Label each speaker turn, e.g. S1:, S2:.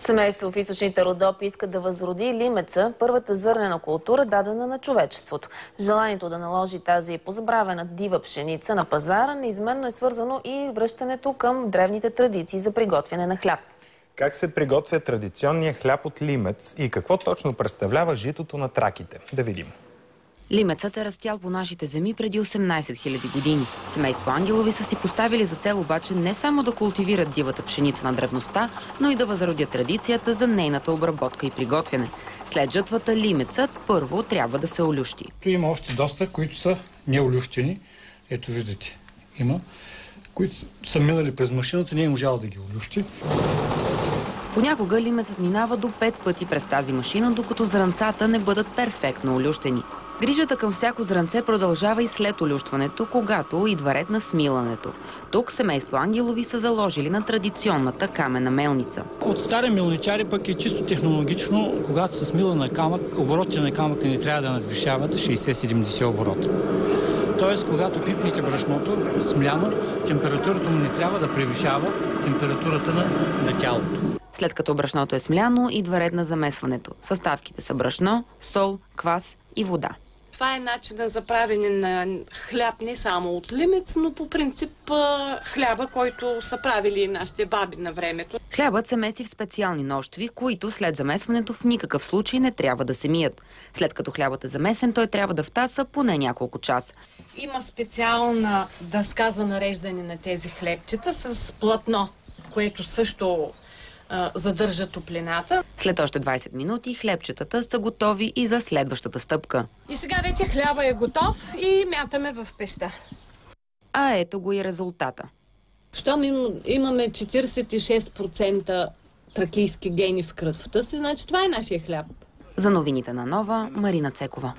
S1: Семейство в източните Родопи иска да възроди лимеца, първата зърнена култура, дадена на човечеството. Желанието да наложи тази позабравена дива пшеница на пазара неизменно е свързано и връщането към древните традиции за приготвяне на хляб.
S2: Как се приготвя традиционният хляб от лимец и какво точно представлява житото на траките? Да видим.
S3: Лимецът е растял по нашите земи преди 18 000 години. Семейство Ангелови са си поставили за цел обаче не само да култивират дивата пшеница на древността, но и да възродят традицията за нейната обработка и приготвяне. След жътвата лимецът първо трябва да се олющи.
S4: Има още доста, които са неолющени. Ето виждате, има, които са минали през машината, не е можало да ги олющи.
S3: Понякога лимецът минава до 5 пъти през тази машина, докато зранцата не бъдат перфектно олющени. Грижата към всяко зранце продължава и след олющването, когато идва ред на смилането. Тук семейство Ангелови са заложили на традиционната каменна мелница.
S4: От стари мелничари пък е чисто технологично, когато се смила на камък, оборотите на камъка не трябва да надвишават 60-70 оборота. Тоест, когато пипнете брашното смляно, температурата му не трябва да превишава температурата на тялото.
S3: След като брашното е смляно, идва ред на замесването. Съставките са брашно, сол, квас и вода.
S5: Това е начинът за правене на хляб не само от лимец, но по принцип хляба, който са правили нашите баби на времето.
S3: Хлябът се мести в специални нощви, които след замесването в никакъв случай не трябва да се мият. След като хлябът е замесен, той трябва да втаса поне няколко часа.
S5: Има специална дъска за нареждане на тези хлебчета с платно, което също задържа топлината.
S3: След още 20 минути хлебчетата са готови и за следващата стъпка.
S5: И сега вече хляба е готов и мятаме в пеща.
S3: А ето го и резултата.
S5: Щом имаме 46% тракийски гени в кръвта си, значи това е нашия хляб.
S3: За новините на Нова, Марина Цекова.